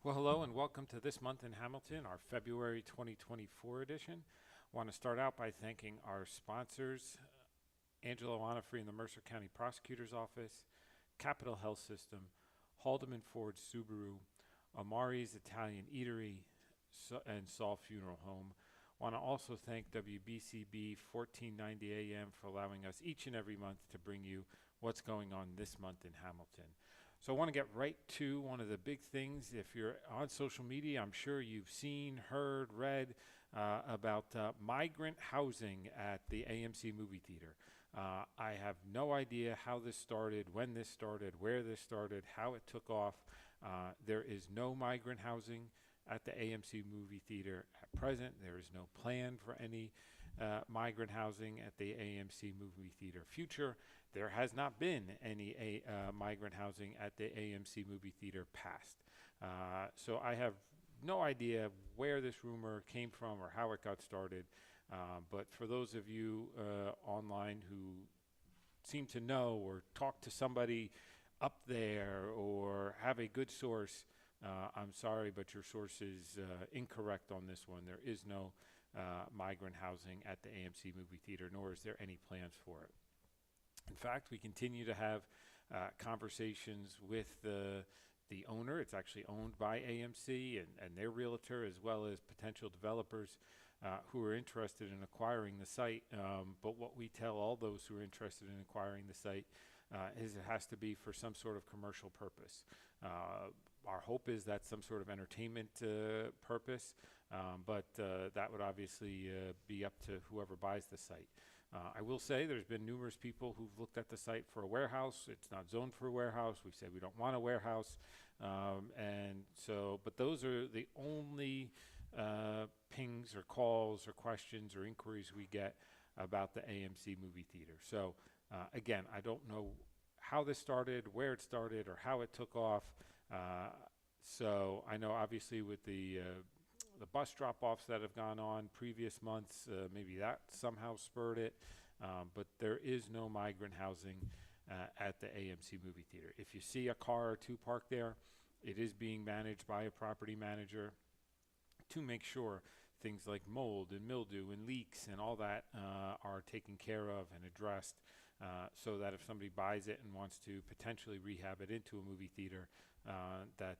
Well, hello and welcome to This Month in Hamilton, our February 2024 edition. I want to start out by thanking our sponsors, Angelo Onofre in the Mercer County Prosecutor's Office, Capital Health System, Haldeman Ford-Subaru, Amari's Italian Eatery, and Saul Funeral Home. I want to also thank WBCB 1490 AM for allowing us each and every month to bring you what's going on this month in Hamilton. So I want to get right to one of the big things. If you're on social media, I'm sure you've seen, heard, read about migrant housing at the AMC movie theater. I have no idea how this started, when this started, where this started, how it took off. There is no migrant housing at the AMC movie theater at present. There is no plan for any migrant housing at the AMC movie theater future. There has not been any migrant housing at the AMC movie theater past. So I have no idea where this rumor came from or how it got started. But for those of you online who seem to know or talk to somebody up there or have a good source, I'm sorry, but your source is incorrect on this one. There is no migrant housing at the AMC movie theater, nor is there any plans for it. In fact, we continue to have conversations with the owner. It's actually owned by AMC and their realtor, as well as potential developers who are interested in acquiring the site. But what we tell all those who are interested in acquiring the site is it has to be for some sort of commercial purpose. Our hope is that's some sort of entertainment purpose, but that would obviously be up to whoever buys the site. I will say there's been numerous people who've looked at the site for a warehouse. It's not zoned for a warehouse. We said we don't want a warehouse. But those are the only pings or calls or questions or inquiries we get about the AMC movie theater. So again, I don't know how this started, where it started, or how it took off. So I know obviously with the bus drop-offs that have gone on previous months, maybe that somehow spurred it. But there is no migrant housing at the AMC movie theater. If you see a car or two parked there, it is being managed by a property manager to make sure things like mold and mildew and leaks and all that are taken care of and addressed, so that if somebody buys it and wants to potentially rehab it into a movie theater, that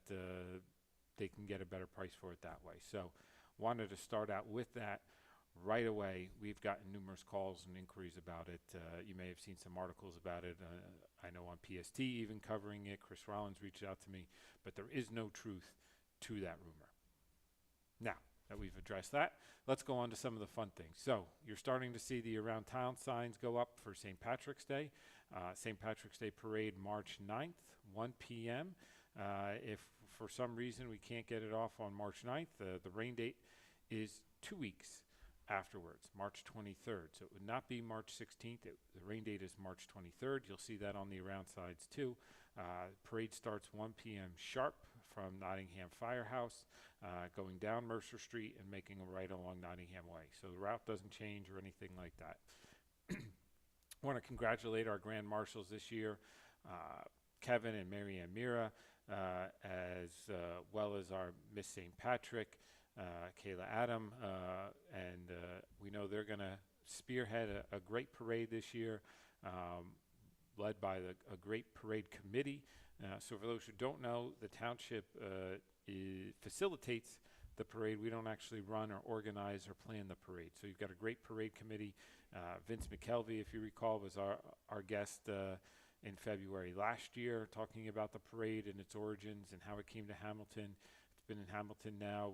they can get a better price for it that way. So wanted to start out with that right away. We've gotten numerous calls and inquiries about it. You may have seen some articles about it. I know on PST even covering it. Chris Rollins reached out to me, but there is no truth to that rumor. Now that we've addressed that, let's go on to some of the fun things. So you're starting to see the around town signs go up for St. Patrick's Day. St. Patrick's Day Parade, March 9th, 1 p.m. If for some reason we can't get it off on March 9th, the rain date is 2 weeks afterwards, March 23rd. So it would not be March 16th. The rain date is March 23rd. You'll see that on the around sides too. Parade starts 1 p.m. sharp from Nottingham Firehouse, going down Mercer Street and making a right along Nottingham Way. So the route doesn't change or anything like that. I want to congratulate our grand marshals this year, Kevin and Mary Ann Mira, as well as our Miss St. Patrick, Kayla Adam, and we know they're going to spearhead a great parade this year, led by a great parade committee. So for those who don't know, the township facilitates the parade. We don't actually run or organize or plan the parade. So you've got a great parade committee. Vince McKelvey, if you recall, was our guest in February last year, talking about the parade and its origins and how it came to Hamilton. It's been in Hamilton now.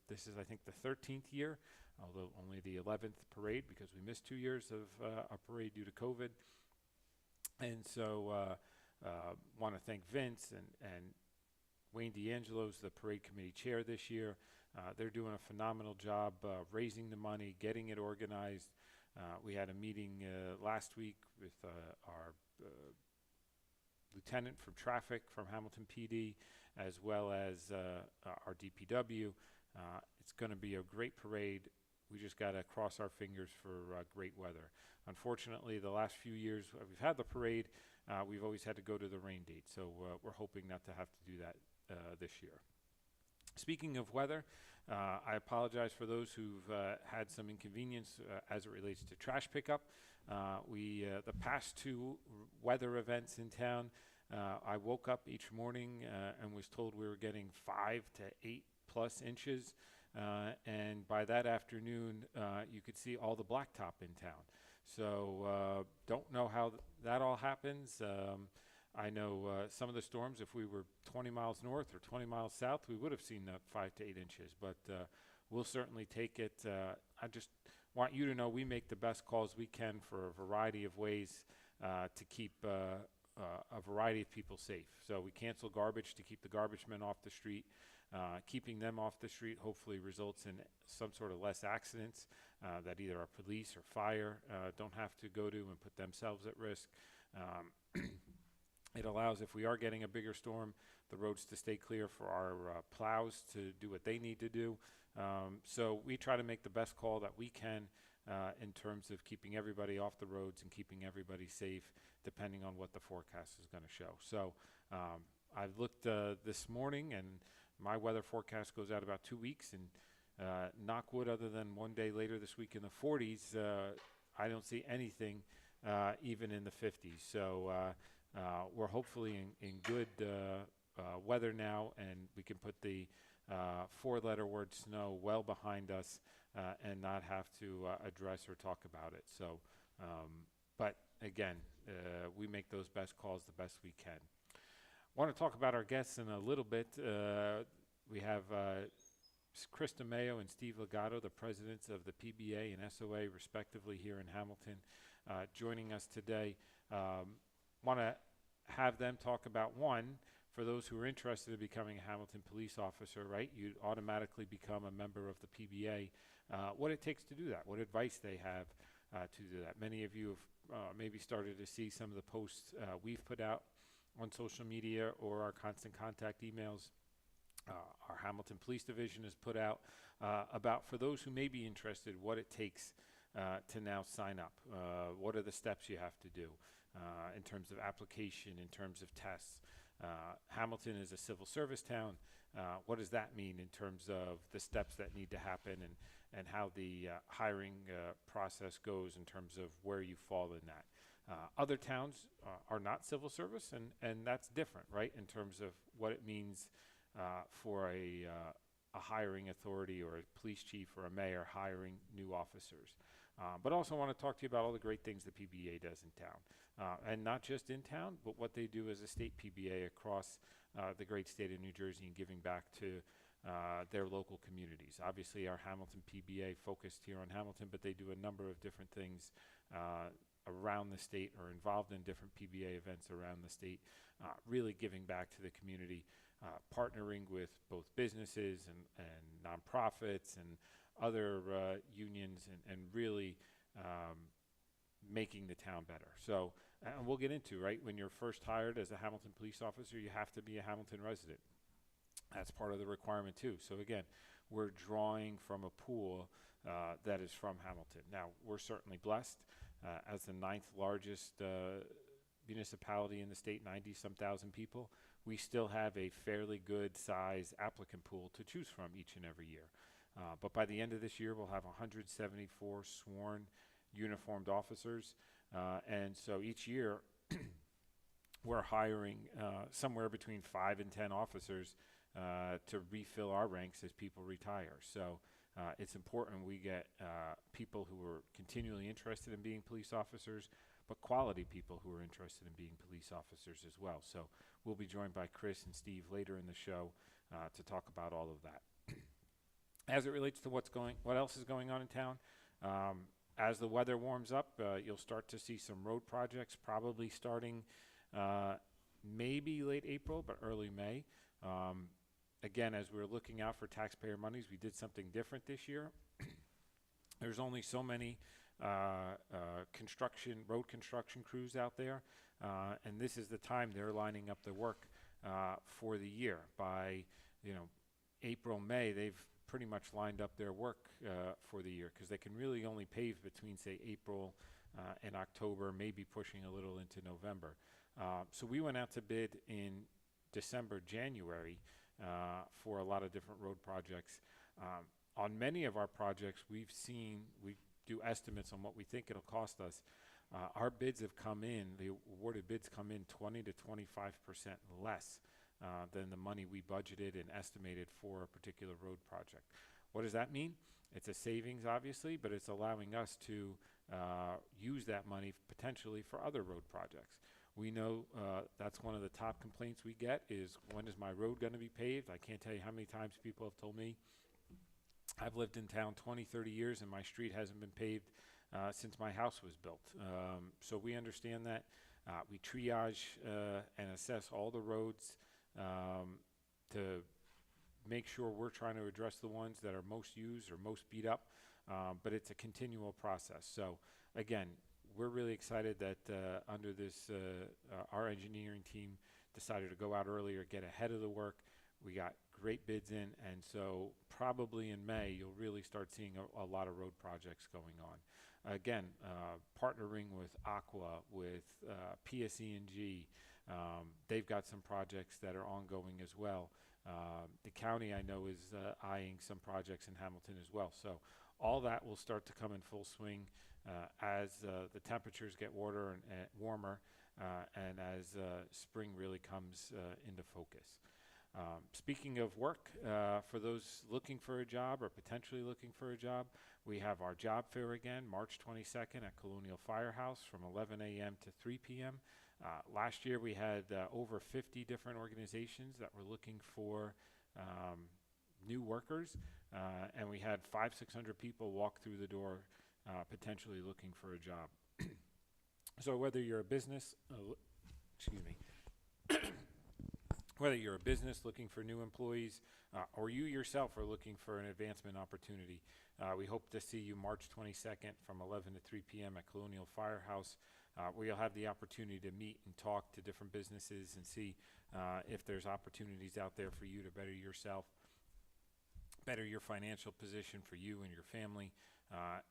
This is, I think, the 13th year, although only the 11th parade because we missed 2 years of a parade due to COVID. And so want to thank Vince and Wayne D'Angelo's the parade committee chair this year. They're doing a phenomenal job raising the money, getting it organized. We had a meeting last week with our lieutenant from traffic from Hamilton PD, as well as our DPW. It's going to be a great parade. We just got to cross our fingers for great weather. Unfortunately, the last few years we've had the parade, we've always had to go to the rain date. So we're hoping not to have to do that this year. Speaking of weather, I apologize for those who've had some inconvenience as it relates to trash pickup. The past two weather events in town, I woke up each morning and was told we were getting 5 to 8 plus inches. And by that afternoon, you could see all the blacktop in town. So don't know how that all happens. I know some of the storms, if we were 20 miles north or 20 miles south, we would have seen that 5 to 8 inches. But we'll certainly take it. I just want you to know we make the best calls we can for a variety of ways to keep a variety of people safe. So we cancel garbage to keep the garbage men off the street. Keeping them off the street hopefully results in some sort of less accidents that either our police or fire don't have to go to and put themselves at risk. It allows, if we are getting a bigger storm, the roads to stay clear for our plows to do what they need to do. So we try to make the best call that we can in terms of keeping everybody off the roads and keeping everybody safe, depending on what the forecast is going to show. So I've looked this morning, and my weather forecast goes out about 2 weeks, and knock wood, other than one day later this week in the 40s, I don't see anything even in the 50s. So we're hopefully in good weather now, and we can put the 4-letter word snow well behind us and not have to address or talk about it. So, but again, we make those best calls the best we can. Want to talk about our guests in a little bit. We have Chris DeMayo and Steve Legato, the presidents of the PBA and SOA, respectively, here in Hamilton, joining us today. Want to have them talk about, one, for those who are interested in becoming a Hamilton police officer, right? You automatically become a member of the PBA. What it takes to do that, what advice they have to do that. Many of you have maybe started to see some of the posts we've put out on social media or our constant contact emails. Our Hamilton Police Division has put out about, for those who may be interested, what it takes to now sign up. What are the steps you have to do in terms of application, in terms of tests. Hamilton is a civil service town. What does that mean in terms of the steps that need to happen, and how the hiring process goes in terms of where you fall in that. Other towns are not civil service, and that's different, right, in terms of what it means for a hiring authority or a police chief or a mayor hiring new officers. But also want to talk to you about all the great things the PBA does in town. And not just in town, but what they do as a state PBA across the great state of New Jersey and giving back to their local communities. Obviously, our Hamilton PBA focused here on Hamilton, but they do a number of different things around the state, or involved in different PBA events around the state, really giving back to the community, partnering with both businesses and nonprofits and other unions, and really making the town better. So, and we'll get into, right, when you're first hired as a Hamilton police officer, you have to be a Hamilton resident. That's part of the requirement too. So again, we're drawing from a pool that is from Hamilton. Now, we're certainly blessed as the 9th largest municipality in the state, 90-some thousand people. We still have a fairly good size applicant pool to choose from each and every year. But by the end of this year, we'll have 174 sworn uniformed officers. And so each year, we're hiring somewhere between 5 and 10 officers to refill our ranks as people retire. So it's important we get people who are continually interested in being police officers, but quality people who are interested in being police officers as well. So we'll be joined by Chris and Steve later in the show to talk about all of that. As it relates to what else is going on in town, as the weather warms up, you'll start to see some road projects probably starting maybe late April, but early May. Again, as we're looking out for taxpayer monies, we did something different this year. There's only so many road construction crews out there, and this is the time they're lining up the work for the year. By April, May, they've pretty much lined up their work for the year, because they can really only pave between, say, April and October, maybe pushing a little into November. So we went out to bid in December, January, for a lot of different road projects. On many of our projects, we do estimates on what we think it'll cost us. Our bids have come in, the awarded bids come in 20 to 25% less than the money we budgeted and estimated for a particular road project. What does that mean? It's a savings, obviously, but it's allowing us to use that money potentially for other road projects. We know that's one of the top complaints we get is, when is my road going to be paved? I can't tell you how many times people have told me, I've lived in town 20, 30 years and my street hasn't been paved since my house was built. So we understand that. We triage and assess all the roads to make sure we're trying to address the ones that are most used or most beat up, but it's a continual process. So again, we're really excited that under this, our engineering team decided to go out earlier, get ahead of the work. We got great bids in, and so probably in May, you'll really start seeing a lot of road projects going on. Again, partnering with Aqua, with PSE&G, they've got some projects that are ongoing as well. The county, I know, is eyeing some projects in Hamilton as well. So all that will start to come in full swing as the temperatures get warmer and as spring really comes into focus. Speaking of work, for those looking for a job or potentially looking for a job, we have our job fair again, March 22nd at Colonial Firehouse from 11 a.m. to 3 p.m. Last year we had over 50 different organizations that were looking for new workers, and we had 500-600 people walk through the door potentially looking for a job. So whether you're a business, whether you're a business looking for new employees or you yourself are looking for an advancement opportunity, we hope to see you March 22nd from 11 to 3 p.m. at Colonial Firehouse, where you'll have the opportunity to meet and talk to different businesses and see if there's opportunities out there for you to better yourself, better your financial position for you and your family.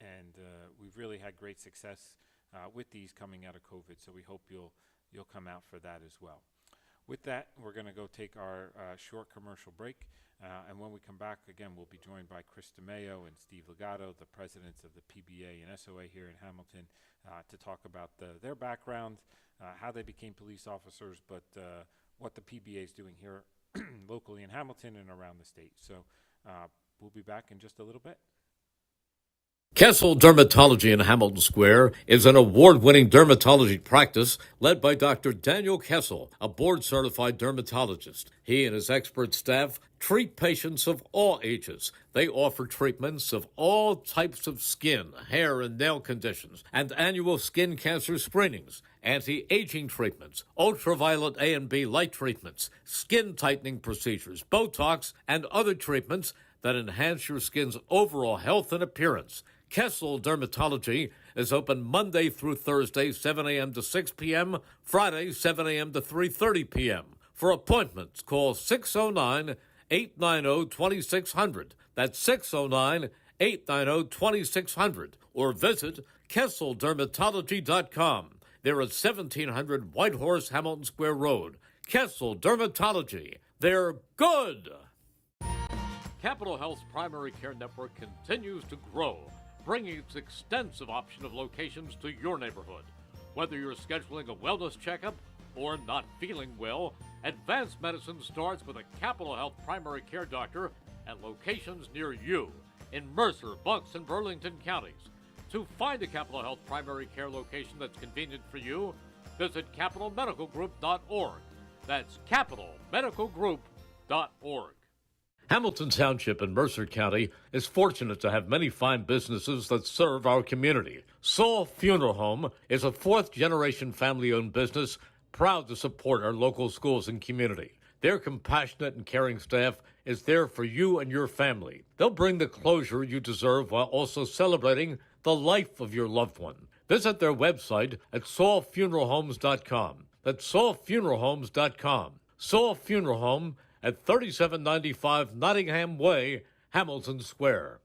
And we've really had great success with these coming out of COVID, so we hope you'll come out for that as well. With that, we're going to go take our short commercial break, and when we come back, again, we'll be joined by Chris DeMayo and Steve Legato, the presidents of the PBA and SOA here in Hamilton, to talk about their background, how they became police officers, but what the PBA is doing here locally in Hamilton and around the state. So we'll be back in just a little bit. Kessel Dermatology in Hamilton Square is an award-winning dermatology practice led by Dr. Daniel Kessel, a board-certified dermatologist. He and his expert staff treat patients of all ages. They offer treatments of all types of skin, hair, and nail conditions, and annual skin cancer screenings, anti-aging treatments, ultraviolet A and B light treatments, skin tightening procedures, Botox, and other treatments that enhance your skin's overall health and appearance. Kessel Dermatology is open Monday through Thursday, 7 a.m. to 6 p.m., Friday, 7 a.m. to 3:30 p.m. For appointments, call 609-890-2600. That's 609-890-2600. Or visit KesselDermatology.com. They're at 1700 Whitehorse, Hamilton Square Road. Kessel Dermatology. They're good. Capital Health's primary care network continues to grow, bringing its extensive option of locations to your neighborhood. Whether you're scheduling a wellness checkup or not feeling well, advanced medicine starts with a Capital Health primary care doctor at locations near you in Mercer, Bucks, and Burlington counties. To find a Capital Health primary care location that's convenient for you, visit capitalmedicalgroup.org. That's capitalmedicalgroup.org. Hamilton Township in Mercer County is fortunate to have many fine businesses that serve our community. Saul Funeral Home is a fourth-generation family-owned business proud to support our local schools and community. Their compassionate and caring staff is there for you and your family. They'll bring the closure you deserve while also celebrating the life of your loved one. Visit their website at saulfuneralhomes.com. That's saulfuneralhomes.com. Saul Funeral Home at 3795 Nottingham Way, Hamilton Square.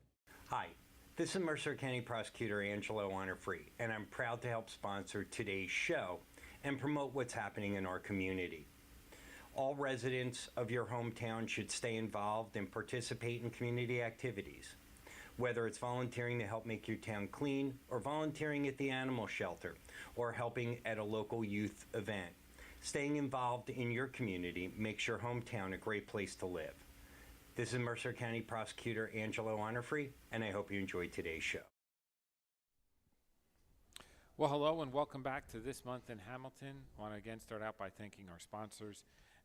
Hi, this is Mercer County Prosecutor Angelo Honorfree, and I'm proud to help sponsor today's show and promote what's happening in our community. All residents of your hometown should stay involved and participate in community activities, whether it's volunteering to help make your town clean, or volunteering at the animal shelter, or helping at a local youth event. Staying involved in your community makes your hometown a great place to live. This is Mercer County Prosecutor Angelo Honorfree, and I hope you enjoyed today's show. Well, hello and welcome back to This Month in Hamilton. I want to again start out by thanking our sponsors,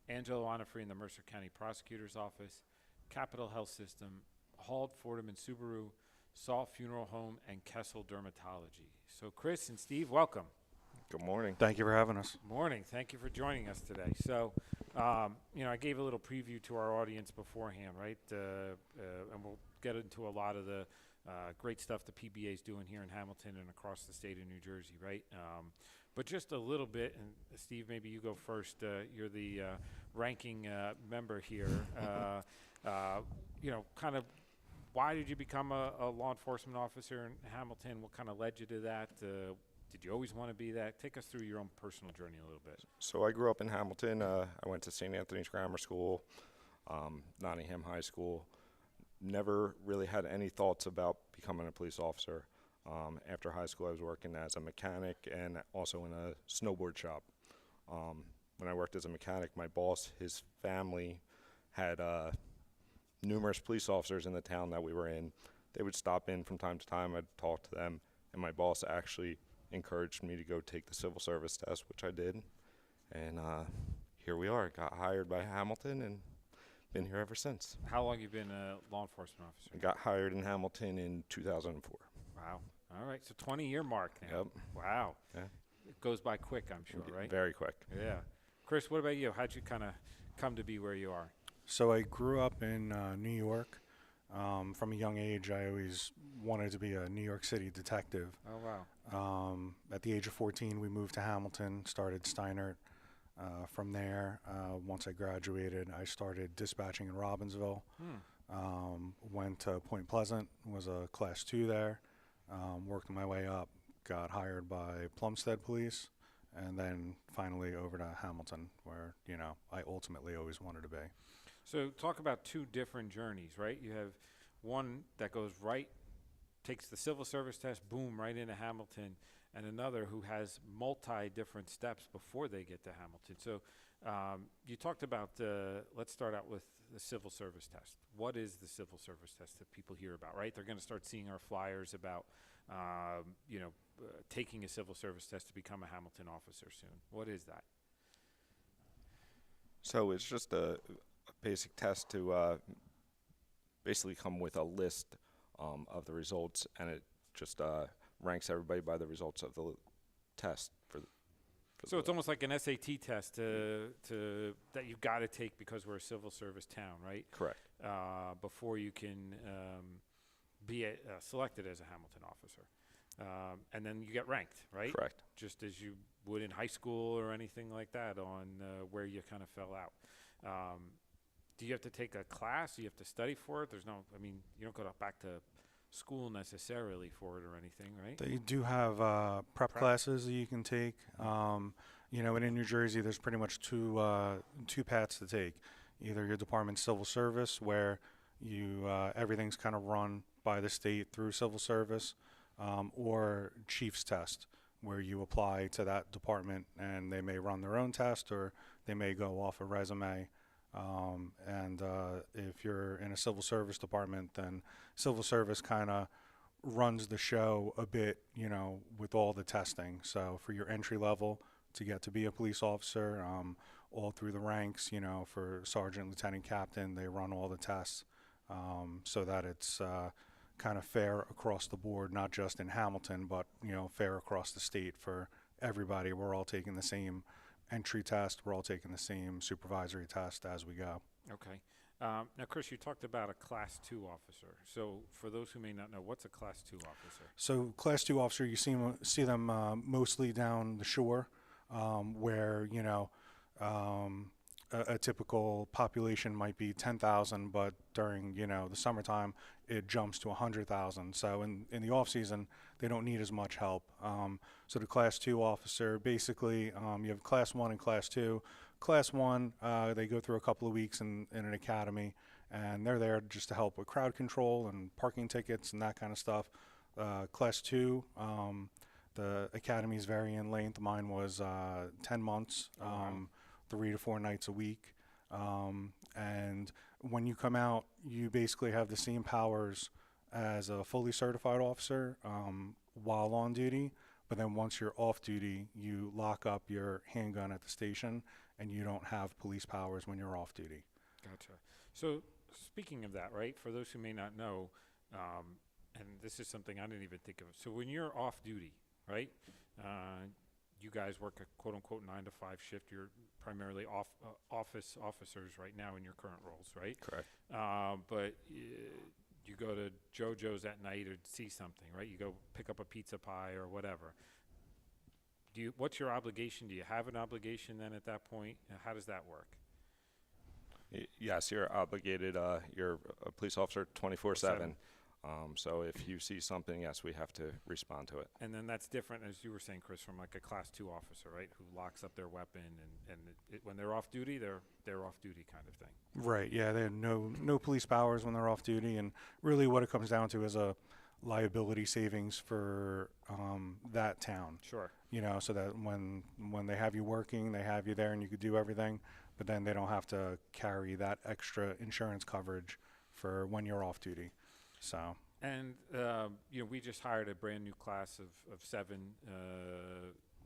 Angelo Honorfree in the Mercer County Prosecutor's Office, Capital Health System, Ford-Subaru, Saul Funeral Home, and Kessel Dermatology. So Chris and Steve, welcome. Good morning. Thank you for having us. Morning. Thank you for joining us today. So, I gave a little preview to our audience beforehand, right? And we'll get into a lot of the great stuff the PBA is doing here in Hamilton and across the state of New Jersey, right? But just a little bit, and Steve, maybe you go first. You're the ranking member here. Kind of why did you become a law enforcement officer in Hamilton? What kind of led you to that? Did you always want to be that? Take us through your own personal journey a little bit. So I grew up in Hamilton. I went to St. Anthony's Grammar School, Nottingham High School. Never really had any thoughts about becoming a police officer. After high school, I was working as a mechanic and also in a snowboard shop. When I worked as a mechanic, my boss, his family had numerous police officers in the town that we were in. They would stop in from time to time. I'd talk to them, and my boss actually encouraged me to go take the civil service test, which I did. And here we are. Got hired by Hamilton and been here ever since. How long you been a law enforcement officer? I got hired in Hamilton in 2004. Wow. All right. So 20-year mark now. Yep. Wow. Yeah. It goes by quick, I'm sure, right? Very quick. Yeah. Chris, what about you? How'd you kind of come to be where you are? So I grew up in New York. From a young age, I always wanted to be a New York City detective. Oh, wow. At the age of 14, we moved to Hamilton, started Steinert. From there, once I graduated, I started dispatching in Robbinsville. Went to Point Pleasant, was a Class 2 there. Worked my way up, got hired by Plumstead Police, and then finally over to Hamilton, where, I ultimately always wanted to be. So talk about two different journeys, right? You have one that goes right, takes the civil service test, boom, right into Hamilton, and another who has different steps before they get to Hamilton. So you talked about, let's start out with the civil service test. What is the civil service test that people hear about, right? They're going to start seeing our flyers about, taking a civil service test to become a Hamilton officer soon. What is that? So it's just a basic test to basically come with a list of the results, and it just ranks everybody by the results of the test. So it's almost like an SAT test that you've got to take because we're a civil service town, right? Correct. Before you can be selected as a Hamilton officer. And then you get ranked, right? Correct. Just as you would in high school or anything like that on where you kind of fell out. Do you have to take a class? Do you have to study for it? You don't go back to school necessarily for it or anything, right? They do have prep classes that you can take. And in New Jersey, there's pretty much two paths to take. Either your department's civil service, where you everything's kind of run by the state through civil service, or chief's test, where you apply to that department and they may run their own test or they may go off a resume. And if you're in a civil service department, then civil service kind of runs the show a bit, with all the testing. So for your entry level to get to be a police officer, all through the ranks, for sergeant, lieutenant, captain, they run all the tests so that it's kind of fair across the board, not just in Hamilton, but, fair across the state for everybody. We're all taking the same entry test. We're all taking the same supervisory test as we go. Okay. Now, Chris, you talked about a Class 2 officer. So for those who may not know, what's a Class 2 officer? So Class 2 officer, you see them mostly down the shore, where, a typical population might be 10,000, but during, the summertime, it jumps to 100,000. So in the off season, they don't need as much help. So the Class 2 officer, basically, you have Class 1 and Class 2. Class 1, they go through a couple of weeks in an academy, and they're there just to help with crowd control and parking tickets and that kind of stuff. Class 2, the academies vary in length. Mine was 10 months, 3 to 4 nights a week. And when you come out, you basically have the same powers as a fully certified officer while on duty. But then once you're off duty, you lock up your handgun at the station, and you don't have police powers when you're off duty. Gotcha. So speaking of that, right, for those who may not know, and this is something I didn't even think of. So when you're off duty, right, you guys work a quote-unquote 9 to 5 shift. You're primarily office officers right now in your current roles, right? Correct. But you go to JoJo's at night or see something, right? You go pick up a pizza pie or whatever. What's your obligation? Do you have an obligation then at that point? How does that work? Yes, you're obligated. You're a police officer 24/7. So if you see something, yes, we have to respond to it. And then that's different, as you were saying, Chris, from like a Class 2 officer, right, who locks up their weapon, and when they're off duty, they're off duty kind of thing. Right, yeah, they have no police powers when they're off duty, and really what it comes down to is a liability savings for that town. Sure. You know, so that when they have you working, they have you there and you could do everything, but then they don't have to carry that extra insurance coverage for when you're off duty. So. And, we just hired a brand new class of 7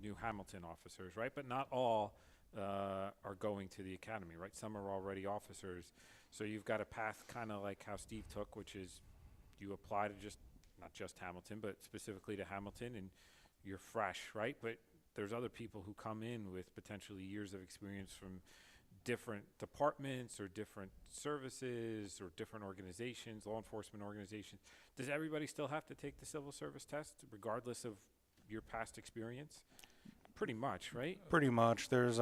new Hamilton officers, right? But not all are going to the academy, right? Some are already officers. So you've got a path kind of like how Steve took, which is you apply to not just Hamilton, but specifically to Hamilton, and you're fresh, right? But there's other people who come in with potentially years of experience from different departments or different services or different organizations, law enforcement organizations. Does everybody still have to take the civil service test regardless of your past experience? Pretty much, right? Pretty much. There's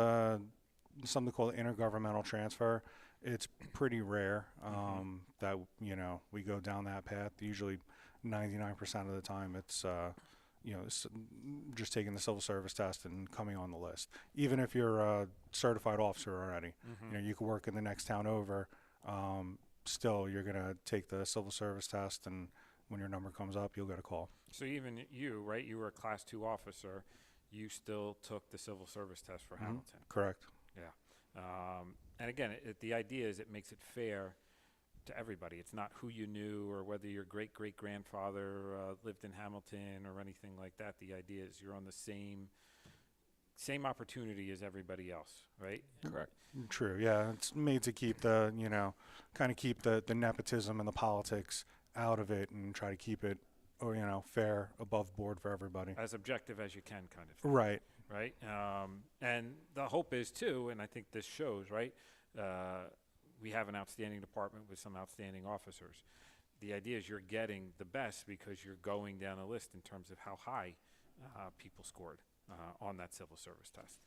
something called intergovernmental transfer. It's pretty rare that, we go down that path. Usually 99% of the time it's just taking the civil service test and coming on the list. Even if you're a certified officer already, you could work in the next town over. Still, you're going to take the civil service test, and when your number comes up, you'll get a call. So even you, right, you were a Class 2 officer, you still took the civil service test for Hamilton. Correct. Yeah. And again, the idea is it makes it fair to everybody. It's not who you knew or whether your great-great-grandfather lived in Hamilton or anything like that. The idea is you're on the same opportunity as everybody else, right? Correct. True, yeah. It's made to keep the, kind of keep the nepotism and the politics out of it and try to keep it, fair, above board for everybody. As objective as you can, kind of thing. Right. Right? And the hope is, too, and I think this shows, right, we have an outstanding department with some outstanding officers. The idea is you're getting the best because you're going down a list in terms of how high people scored on that civil service test.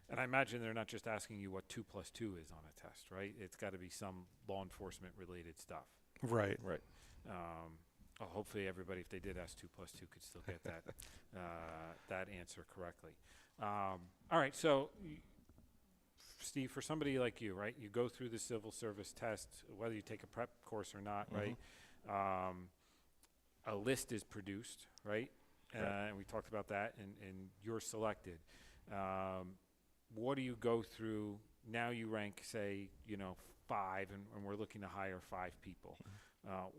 And I imagine they're not just asking you what 2 + 2 is on a test, right? It's got to be some law enforcement related stuff. Right. Right. Hopefully everybody, if they did ask 2 + 2, could still get that that answer correctly. All right, so Steve, for somebody like you, right, you go through the civil service test, whether you take a prep course or not, right? A list is produced, right? And we talked about that, and you're selected. What do you go through? Now you rank, say, 5, and we're looking to hire 5 people.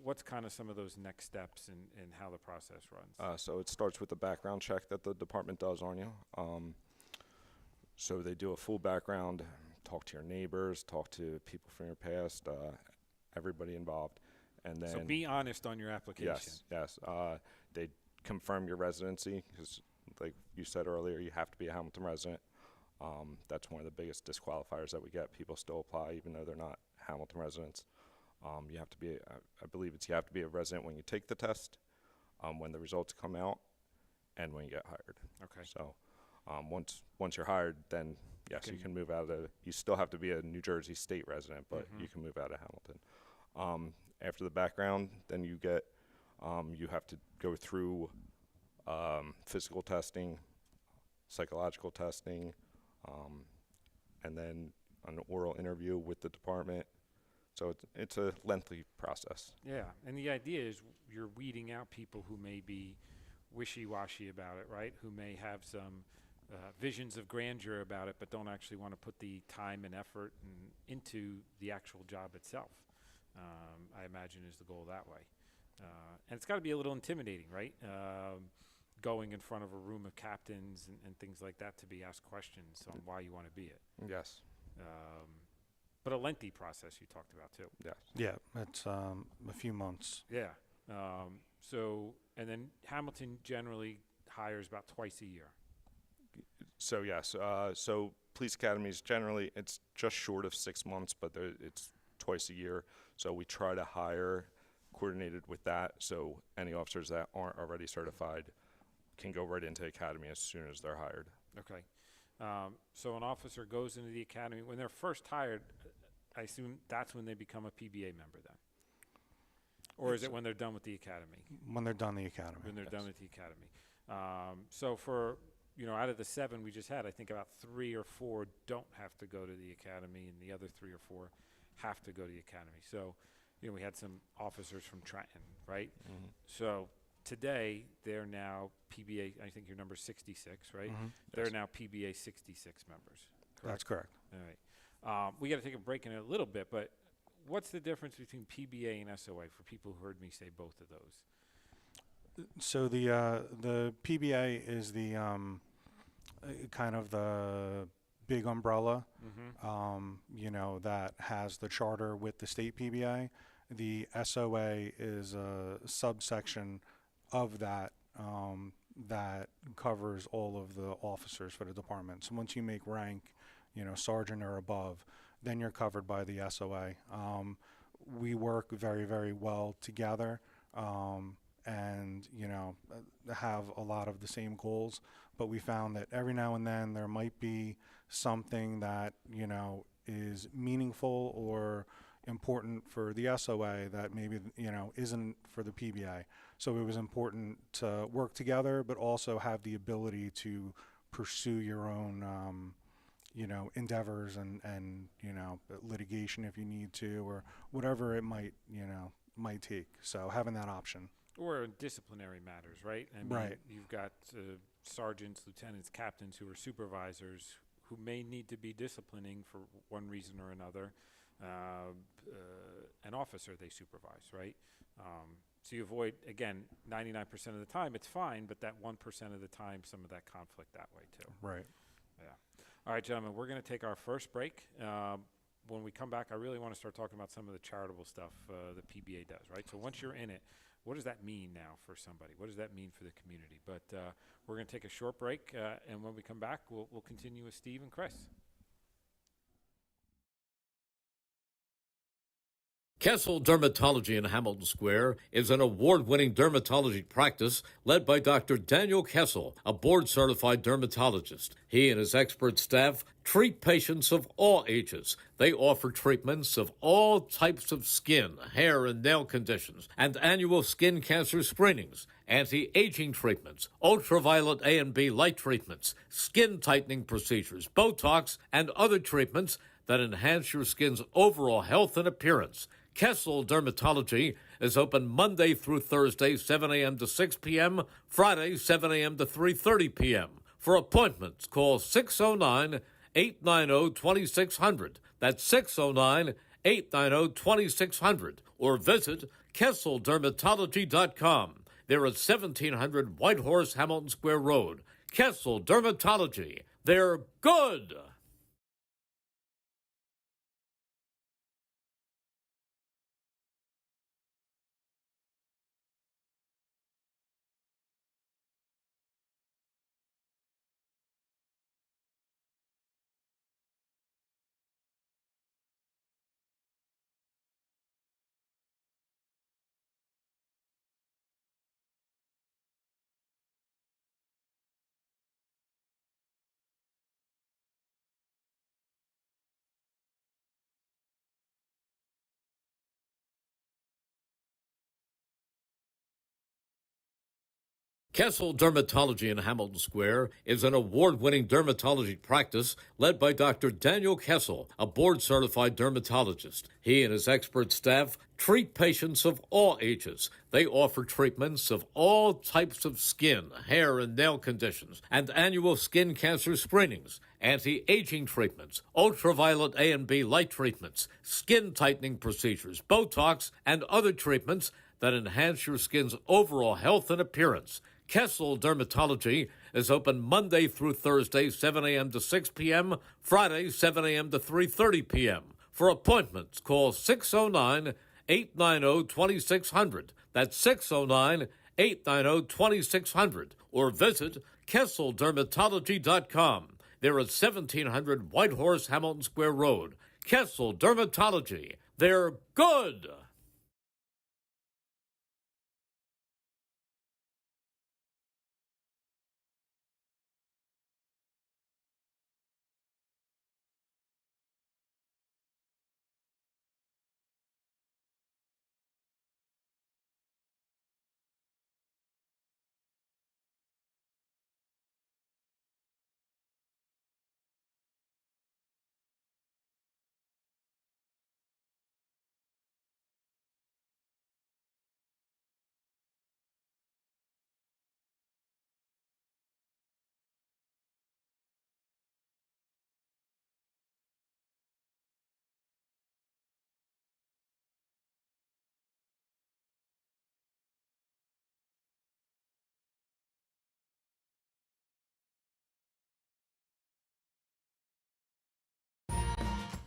What's kind of some of those next steps and how the process runs? So it starts with the background check that the department does on you. So they do a full background, talk to your neighbors, talk to people from your past, everybody involved. And then So be honest on your application. Yes. They confirm your residency because, like you said earlier, you have to be a Hamilton resident. That's one of the biggest disqualifiers that we get. People still apply even though they're not Hamilton residents. You have to be, I believe you have to be a resident when you take the test, when the results come out, and when you get hired. Okay. So once you're hired, then yes, you can move out of. You still have to be a New Jersey state resident, but you can move out of Hamilton. After the background, then you get, you have to go through physical testing, psychological testing, and then an oral interview with the department. So it's a lengthy process. Yeah, and the idea is you're weeding out people who may be wishy-washy about it, right? Who may have some visions of grandeur about it, but don't actually want to put the time and effort into the actual job itself. I imagine is the goal that way. And it's got to be a little intimidating, right? Going in front of a room of captains and things like that to be asked questions on why you want to be it. Yes. But a lengthy process you talked about too. Yes. Yeah, it's a few months. Yeah. And then Hamilton generally hires about twice a year. So yes. So police academies generally it's just short of 6 months, but it's twice a year. So we try to hire coordinated with that. So any officers that aren't already certified can go right into the academy as soon as they're hired. Okay. So an officer goes into the academy. When they're first hired, I assume that's when they become a PBA member then? Or is it when they're done with the academy? When they're done the academy. When they're done with the academy. So for, out of the 7 we just had, I think about 3 or 4 don't have to go to the academy, and the other 3 or 4 have to go to the academy. So, we had some officers from Trenton, right? Mm-hmm. So today they're now PBA, I think your number's 66, right? Mhm. They're Yes. now PBA 66 members. That's correct. All right. We got to take a break in a little bit, but what's the difference between PBA and SOA for people who heard me say both of those? So the PBA is the kind of the big umbrella, that has the charter with the state PBA. The SOA is a subsection of that that covers all of the officers for the department. So once you make rank, sergeant or above, then you're covered by the SOA. We work very, very well together, and have a lot of the same goals. But we found that every now and then there might be something that is meaningful or important for the SOA that maybe isn't for the PBA. So it was important to work together, but also have the ability to pursue your own endeavors and litigation if you need to, or whatever it might take. So having that option. Or disciplinary matters, right? I mean, Right. You've got sergeants, lieutenants, captains who are supervisors who may need to be disciplining for one reason or another. An officer they supervise, right? So you avoid, again, 99% of the time it's fine, but that 1% of the time, some of that conflict that way too. Right. Yeah. All right, gentlemen, we're going to take our first break. When we come back, I really want to start talking about some of the charitable stuff the PBA does, right? So once you're in it, what does that mean now for somebody? What does that mean for the community? But we're going to take a short break, and when we come back, we'll continue with Steve and Chris. Kessel Dermatology in Hamilton Square is an award-winning dermatology practice led by Dr. Daniel Kessel, a board-certified dermatologist. He and his expert staff treat patients of all ages. They offer treatments of all types of skin, hair, and nail conditions, and annual skin cancer screenings, anti-aging treatments, ultraviolet A and B light treatments, skin tightening procedures, Botox, and other treatments that enhance your skin's overall health and appearance. Kessel Dermatology is open Monday through Thursday, 7 a.m. to 6 p.m., Friday, 7 a.m. to 3:30 p.m. For appointments, call 609-890-2600. That's 609-890-2600. Or visit KesselDermatology.com. They're at 1700 Whitehorse, Hamilton Square Road. Kessel Dermatology. They're good. Kessel Dermatology in Hamilton Square is an award-winning dermatology practice led by Dr. Daniel Kessel, a board-certified dermatologist. He and his expert staff treat patients of all ages. They offer treatments of all types of skin, hair, and nail conditions, and annual skin cancer screenings, anti-aging treatments, ultraviolet A and B light treatments, skin tightening procedures, Botox, and other treatments that enhance your skin's overall health and appearance. Kessel Dermatology is open Monday through Thursday, 7 a.m. to 6 p.m., Friday, 7 a.m. to 3:30 p.m. For appointments, call 609-890-2600. That's 609-890-2600. Or visit KesselDermatology.com. They're at 1700 Whitehorse, Hamilton Square Road. Kessel Dermatology. They're good.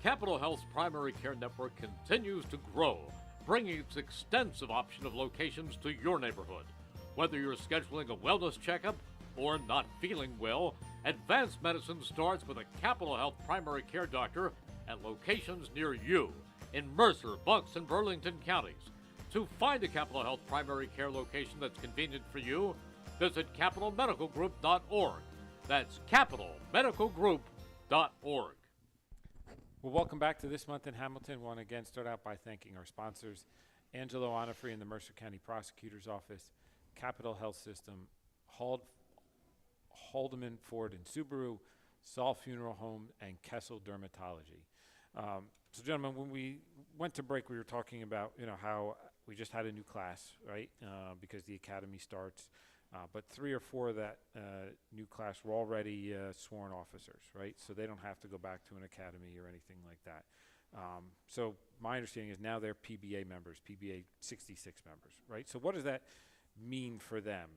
Capital Health's primary care network continues to grow, bringing its extensive option of locations to your neighborhood. Whether you're scheduling a wellness checkup or not feeling well, advanced medicine starts with a Capital Health primary care doctor at locations near you in Mercer, Bucks, and Burlington counties. To find a Capital Health primary care location that's convenient for you, visit capitalmedicalgroup.org. That's capitalmedicalgroup.org. Well, welcome back to This Month in Hamilton. Want to again start out by thanking our sponsors, Angelo Onofre in the Mercer County Prosecutor's Office, Capital Health System, Haldeman, Ford and Subaru, Saul Funeral Home, and Kessel Dermatology. So, gentlemen, when we went to break, we were talking about, how we just had a new class, right? Because the academy starts. But 3 or 4 of that new class were already sworn officers, right? So they don't have to go back to an academy or anything like that. So my understanding is now they're PBA members, PBA 66 members, right? So what does that mean for them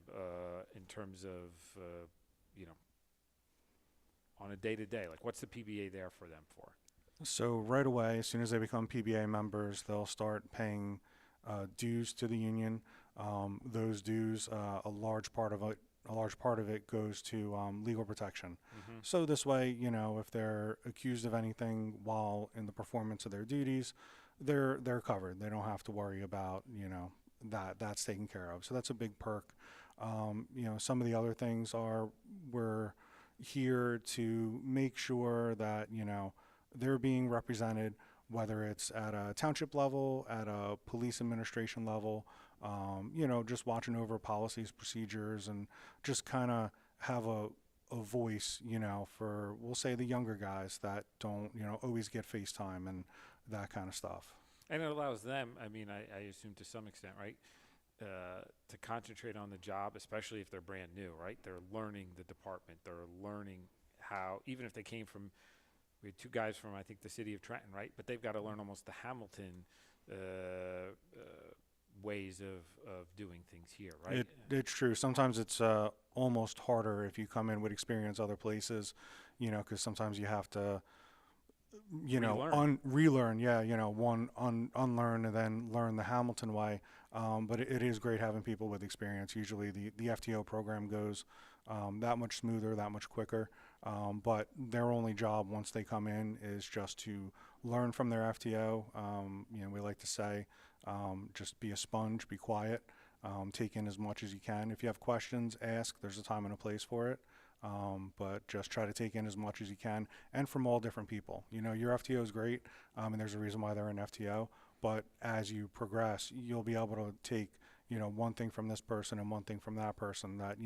in terms of, on a day-to-day? Like, what's the PBA there for them for? So right away, as soon as they become PBA members, they'll start paying dues to the union. Those dues, a large part of it goes to legal protection. Mm-hmm. So this way, if they're accused of anything while in the performance of their duties, they're covered. They don't have to worry about that's taken care of. So that's a big perk. Some of the other things are we're here to make sure that they're being represented, whether it's at a township level, at a police administration level. Just watching over policies, procedures, and just kind of have a voice, for, we'll say, the younger guys that don't, always get FaceTime and that kind of stuff. And it allows them, I assume to some extent, right, to concentrate on the job, especially if they're brand new, right? They're learning the department. They're learning how, even if they came from, we had 2 guys from, I think, the city of Trenton, right? But they've got to learn almost the Hamilton ways of doing things here, right? It's true. Sometimes it's almost harder if you come in with experience other places, because sometimes you have to, relearn. Yeah, unlearn and then learn the Hamilton way. But it is great having people with experience. Usually the FTO program goes that much smoother, that much quicker. But their only job once they come in is just to learn from their FTO. We like to say, just be a sponge, be quiet, take in as much as you can. If you have questions, ask. There's a time and a place for it. But just try to take in as much as you can, and from all different people. Your FTO is great, and there's a reason why they're an FTO. But as you progress, you'll be able to take, one thing from this person and one thing from that person that,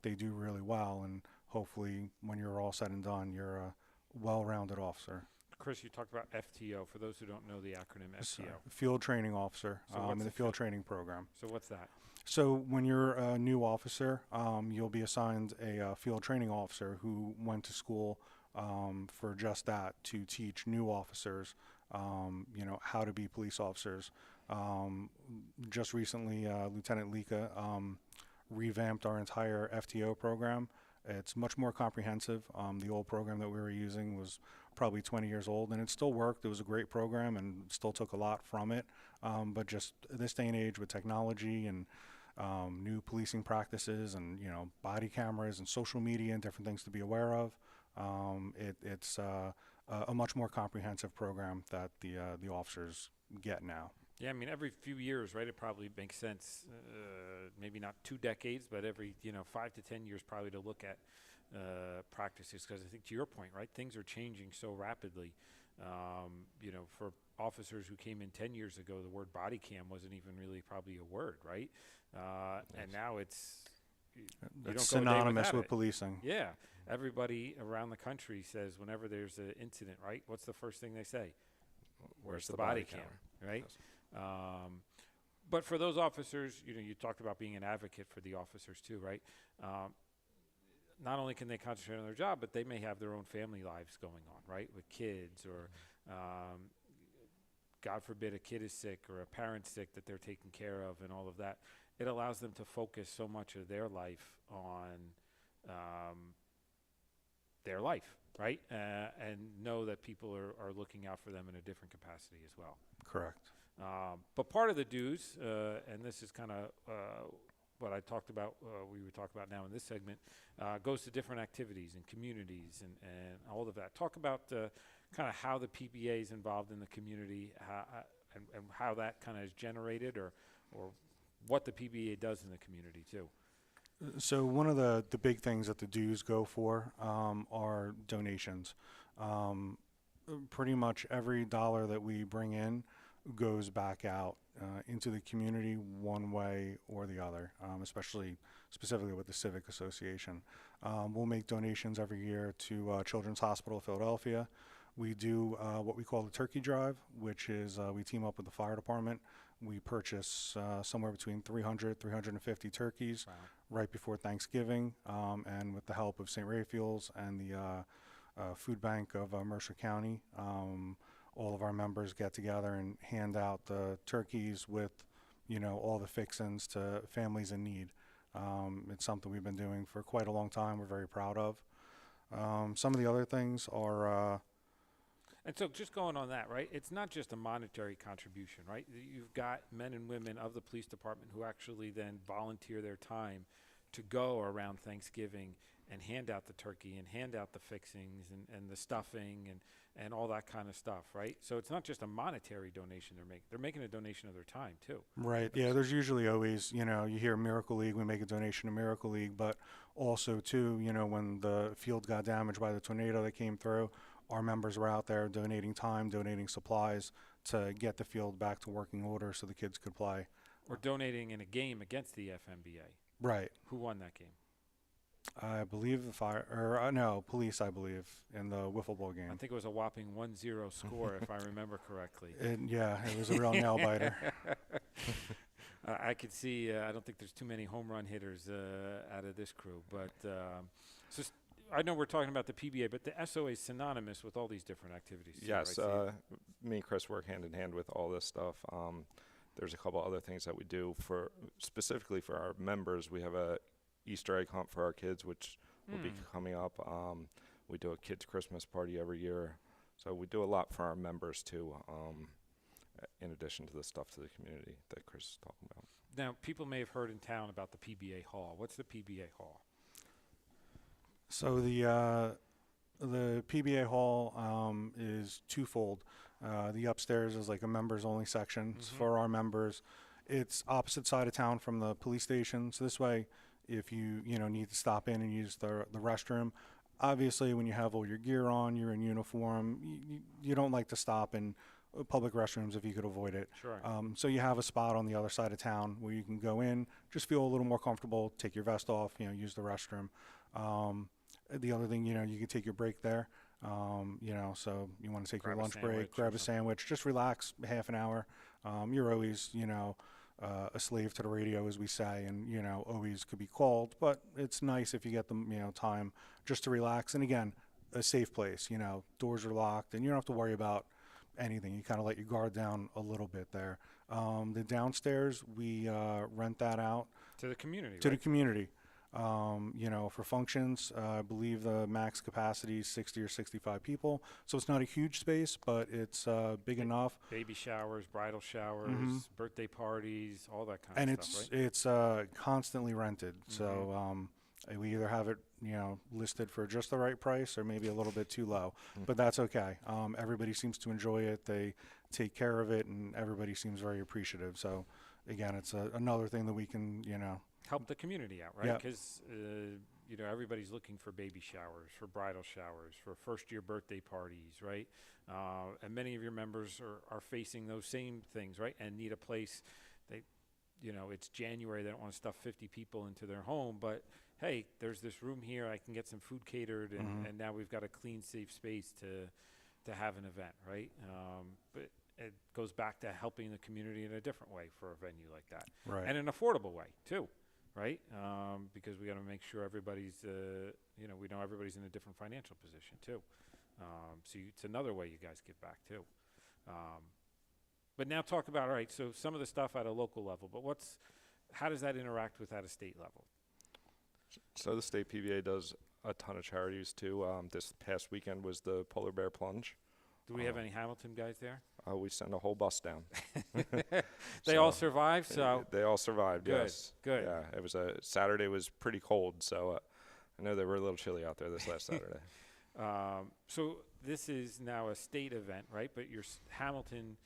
they do really well. And hopefully when you're all said and done, you're a well-rounded officer. Chris, you talked about FTO. For those who don't know the acronym FTO. Field training officer So what's in the the field training program. So what's that? So when you're a new officer, you'll be assigned a field training officer who went to school for just that, to teach new officers, how to be police officers. Just recently, Lieutenant Lika revamped our entire FTO program. It's much more comprehensive. The old program that we were using was probably 20 years old, and it still worked. It was a great program and still took a lot from it. But just this day and age with technology and new policing practices and, body cameras and social media and different things to be aware of, it's a much more comprehensive program that the officers get now. Yeah, I mean, every few years, right, it probably makes sense, maybe not 2 decades, but every, 5 to 10 years probably to look at practices, because I think to your point, right, things are changing so rapidly. For officers who came in 10 years ago, the word body cam wasn't even really probably a word, right? And now it's synonymous with policing. Yeah, everybody around the country says whenever there's an incident, right, what's the first thing they say? Where's the body cam, right? Yes. But for those officers, you talked about being an advocate for the officers too, right? Not only can they concentrate on their job, but they may have their own family lives going on, right, with kids, or God forbid a kid is sick or a parent's sick that they're taking care of, and all of that. It allows them to focus so much of their life on their life, right? And know that people are looking out for them in a different capacity as well. Correct. But part of the dues, and this is kind of what I talked about, we would talk about now in this segment, goes to different activities and communities and all of that. Talk about kind of how the PBA is involved in the community, and how that kind of is generated, or what the PBA does in the community too. So one of the big things that the dues go for are donations. Pretty much every dollar that we bring in goes back out into the community one way or the other, specifically with the Civic Association. We'll make donations every year to Children's Hospital of Philadelphia. We do what we call the turkey drive, which is we team up with the fire department. We purchase somewhere between 300, 350 turkeys right before Thanksgiving, and with the help of St. Raphael's and the food bank of Mercer County, all of our members get together and hand out the turkeys with, all the fixins to families in need. It's something we've been doing for quite a long time. We're very proud of. Some of the other things are... And so just going on that, right, it's not just a monetary contribution, right? You've got men and women of the police department who actually then volunteer their time to go around Thanksgiving and hand out the turkey and hand out the fixings and the stuffing and all that kind of stuff, right? So it's not just a monetary donation they're making. They're making a donation of their time too. Right. Yeah, there's usually always, you hear Miracle League, we make a donation to Miracle League, but also too, when the field got damaged by the tornado that came through, our members were out there donating time, donating supplies to get the field back to working order so the kids could play. Or donating in a game against the FMBA. Right. Who won that game? I believe police, I believe, in the wiffle ball game. I think it was a whopping 1-0 score, if I remember correctly. Yeah, it was a real nail biter. I could see, I don't think there's too many home run hitters out of this crew, but I know we're talking about the PBA, but the SOA is synonymous with all these different activities. Yes, right, me and Chris work hand in hand with all this stuff. There's a couple other things that we do specifically for our members. We have a Easter egg hunt for our kids, which will be coming up. We do a kids' Christmas party every year. So we do a lot for our members too, in addition to the stuff to the community that Chris is talking about. Now, people may have heard in town about the PBA Hall. What's the PBA Hall? So the PBA Hall is twofold. The upstairs is like a members-only section for our members. It's opposite side of town from the police station. So this way, if you need to stop in and use the restroom, obviously when you have all your gear on, you're in uniform, you don't like to stop and public restrooms if you could avoid it. Sure. So you have a spot on the other side of town where you can go in, just feel a little more comfortable, take your vest off, use the restroom. The other thing, you could take your break there. So you want to take Grab your a lunch sandwich break, or grab a something. sandwich, just relax half an hour. You're always, a slave to the radio, as we say, and, always could be called, but it's nice if you get the, time just to relax. And again, a safe place, doors are locked and you don't have to worry about anything. You kind of let your guard down a little bit there. The downstairs, we rent that out To the community, to the right? community. For functions, I believe the max capacity is 60 or 65 people. So it's not a huge space, but it's big enough. Baby showers, bridal showers, birthday parties, all that kind And of stuff, right? it's constantly rented. So we either have it, listed for just the right price or maybe a little bit too low, but that's okay. Everybody seems to enjoy it. They take care of it, and everybody seems very appreciative. So again, it's another thing that we can, Help the community out, right? Yeah. Because, everybody's looking for baby showers, for bridal showers, for first-year birthday parties, right? And many of your members are facing those same things, right? And need a place. It's January. They don't want to stuff 50 people into their home, but hey, there's this room here. I can get some food catered, and now we've got a clean, safe space to have an event, right? But it goes back to helping the community in a different way for a venue like that, Right. and an affordable way too, right? Because we got to make sure everybody's, we know everybody's in a different financial position too. It's another way you guys give back too. But now talk about, all right, so some of the stuff at a local level, but how does that interact with at a state level? So the state PBA does a ton of charities too. This past weekend was the Polar Bear Plunge. Do we have any Hamilton guys there? We sent a whole bus down. They all survived, so They all survived. Good, Yes. good. Yeah. It was Saturday was pretty cold, so I know they were a little chilly out there this last Saturday. so this is now a state event, right? But your Hamilton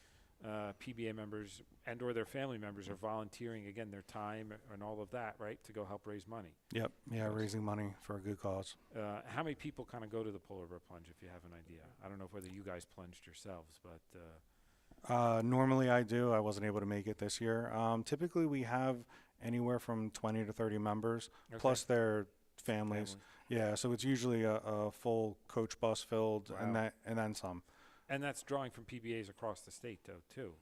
PBA members and/or their family members are volunteering again their time and all of that, right, to go help raise money. Yep. Yeah, raising money for a good cause. How many people kind of go to the Polar Bear Plunge, if you have an idea? I don't know whether you guys plunged yourselves, but Normally I do. I wasn't able to make it this year. Typically we have anywhere from 20 to 30 members, Okay. plus their families. Yeah, so it's usually a full coach bus filled, Wow. and then some. And that's drawing from PBAs across the state, though, too.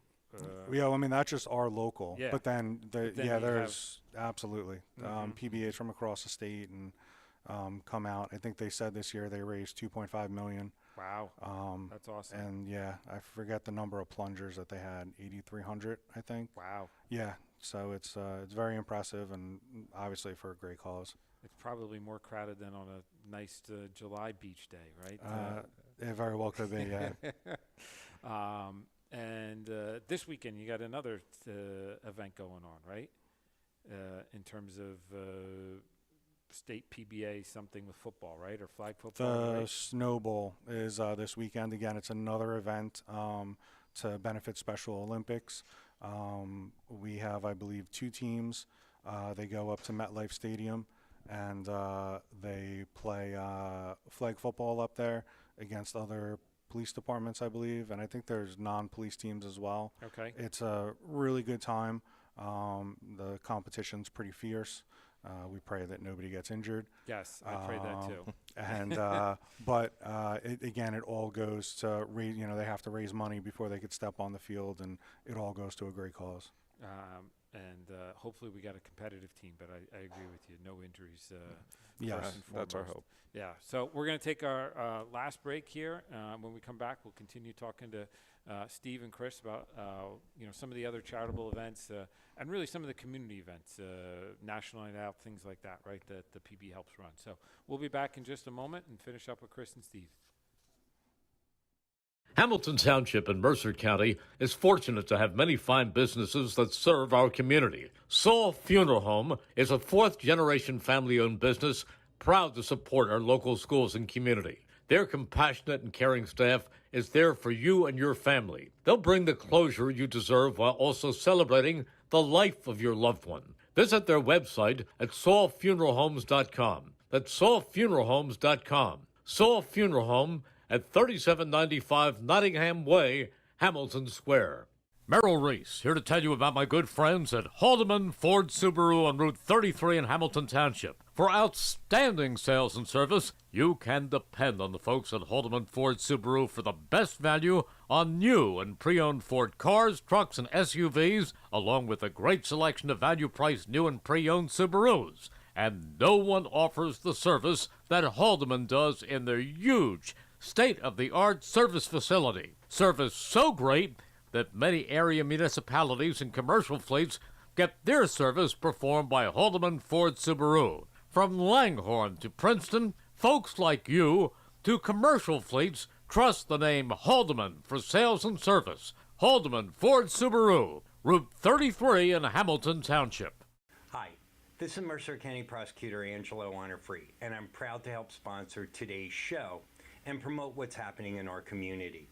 Yeah, I mean that's just our local. Yeah. But then, then you there's absolutely Mhm. PBAs from across the state and come out. I think they said this year they raised 2.5 million. Wow, that's awesome. And yeah, I forget the number of plungers that they had, 8,300, I think. Wow, Yeah, so it's very impressive and obviously for a great cause. it's probably more crowded than on a nice July beach day, right? It very well could be. Yeah. And this weekend you got another event going on, right? In terms of state PBA, something with football, right, or flag football. The right? Snow Bowl is this weekend. Again, it's another event to benefit Special Olympics. We have, I believe, 2 teams. They go up to MetLife Stadium and they play flag football up there against other police departments, I believe, and I think there's non-police teams as well. Okay. It's a really good time. The competition's pretty fierce. We pray that nobody gets injured. Yes, I prayed that too. And but it all goes to raise. They have to raise money before they could step on the field, and it all goes to a great cause. And hopefully we got a competitive team, but I agree with you. No injuries. Yes. first and That's our foremost. hope. Yeah. So we're going to take our last break here. When we come back, we'll continue talking to Steve and Chris about some of the other charitable events and really some of the community events, National Night Out, things like that, right? That the PB helps run. So we'll be back in just a moment and finish up with Chris and Steve. Hamilton Township in Mercer County is fortunate to have many fine businesses that serve our community. Saul Funeral Home is a 4th-generation family-owned business proud to support our local schools and community. Their compassionate and caring staff is there for you and your family. They'll bring the closure you deserve while also celebrating the life of your loved one. Visit their website at saulfuneralhomes.com. That's saulfuneralhomes.com. Saul Funeral Home at 3795 Nottingham Way Hamilton Square. Merrill Reese here to tell you about my good friends at Haldeman Ford-Subaru on Route 33 in Hamilton Township. For outstanding sales and service, you can depend on the folks at Haldeman Ford-Subaru for the best value on new and pre-owned Ford cars, trucks, and SUVs, along with a great selection of value-priced new and pre-owned Subarus. And no one offers the service that Haldeman does in their huge, state-of-the-art service facility. Service so great that many area municipalities and commercial fleets get their service performed by Haldeman Ford-Subaru. From Langhorne to Princeton, folks like you to commercial fleets trust the name Haldeman for sales and service. Haldeman Ford-Subaru, Route 33 in Hamilton Township. Hi, this is Mercer County Prosecutor Angelo Honorfree, and I'm proud to help sponsor today's show and promote what's happening in our community.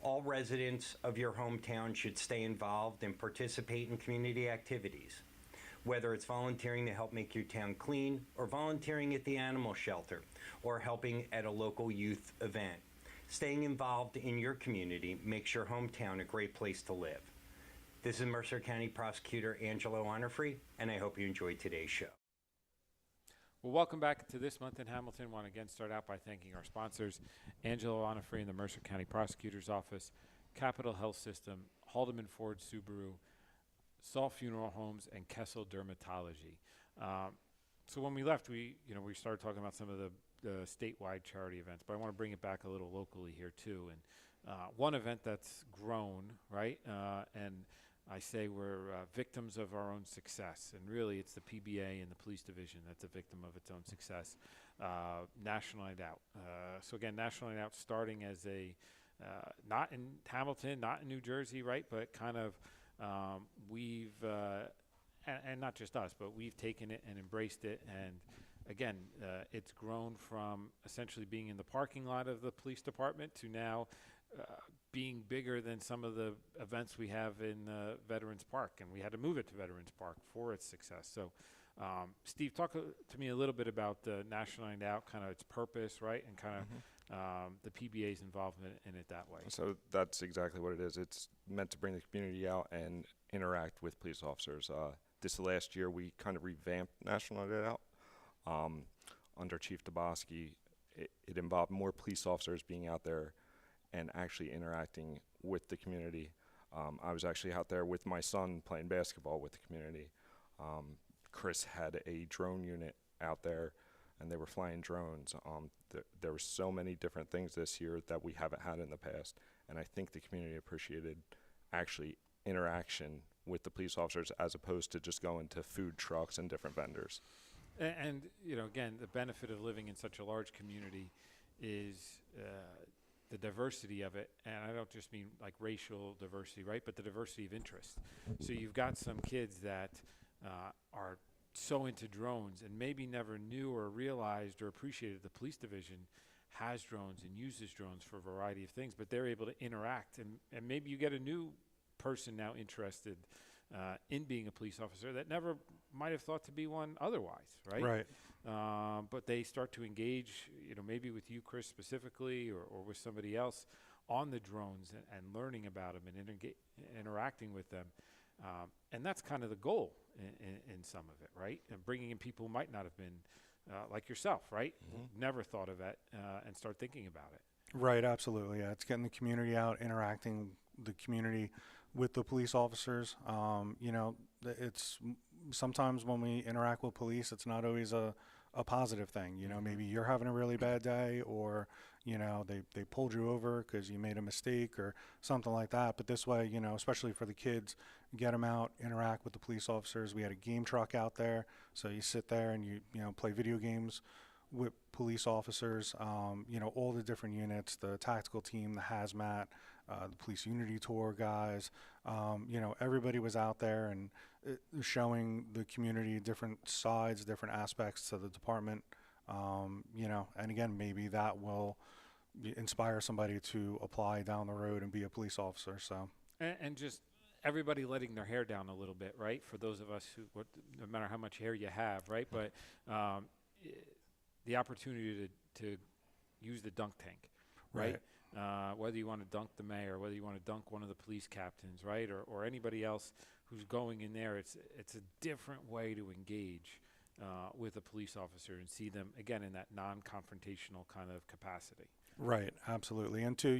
All residents of your hometown should stay involved and participate in community activities, whether it's volunteering to help make your town clean, or volunteering at the animal shelter, or helping at a local youth event. Staying involved in your community makes your hometown a great place to live. This is Mercer County Prosecutor Angelo Honorfree, and I hope you enjoyed today's show. Well, welcome back to This Month in Hamilton. I want to again start out by thanking our sponsors, Angelo Honorfree in the Mercer County Prosecutor's Office, Capital Health System, Haldeman Ford-Subaru, Saul Funeral Homes, and Kessel Dermatology. So when we left, we started talking about some of the statewide charity events, but I want to bring it back a little locally here too. And one event that's grown, right, and I say we're victims of our own success, and really it's the PBA and the police division that's a victim of its own success. National Night Out. So again, National Night Out starting as a, not in Hamilton, not in New Jersey, right, but kind of we've, and not just us, but we've taken it and embraced it, and again, it's grown from essentially being in the parking lot of the police department to now being bigger than some of the events we have in Veterans Park, and we had to move it to Veterans Park for its success. So, Steve, talk to me a little bit about the National Night Out, kind of its purpose, right, and kind of the PBA's involvement in it that way. So that's exactly what it is. It's meant to bring the community out and interact with police officers. This last year, we kind of revamped National Night Out under Chief Dabosky. It involved more police officers being out there and actually interacting with the community. I was actually out there with my son playing basketball with the community. Chris had a drone unit out there, and they were flying drones. There were so many different things this year that we haven't had in the past, and I think the community appreciated actually interaction with the police officers as opposed to just going to food trucks and different vendors. And again, the benefit of living in such a large community is the diversity of it, and I don't just mean like racial diversity, right, but the diversity of interest. So you've got some kids that are so into drones and maybe never knew or realized or appreciated the police division has drones and uses drones for a variety of things, but they're able to interact, and maybe you get a new person now interested in being a police officer that never might have thought to be one otherwise, right? Right. But they start to engage, maybe with you, Chris, specifically, or with somebody else on the drones and learning about them and interacting with them. And that's kind of the goal in some of it, right? And bringing in people who might not have been like yourself, right? Never thought of it and start thinking about it. Right, absolutely. Yeah, it's getting the community out, interacting the community with the police officers. It's sometimes when we interact with police, it's not always a positive thing. Maybe you're having a really bad day, or they pulled you over because you made a mistake or something like that. But this way, especially for the kids, get them out, interact with the police officers. We had a game truck out there, so you sit there and you play video games with police officers. All the different units, the tactical team, the hazmat, the police unity tour guys. Everybody was out there and showing the community different sides, different aspects to the department. And again, maybe that will inspire somebody to apply down the road and be a police officer. So and just everybody letting their hair down a little bit, right? For those of us who, no matter how much hair you have, right? But the opportunity to use the dunk tank, right? Whether you want to dunk the mayor, whether you want to dunk one of the police captains, right, or anybody else who's going in there, it's a different way to engage with a police officer and see them again in that non-confrontational kind of capacity. Right, absolutely. And two,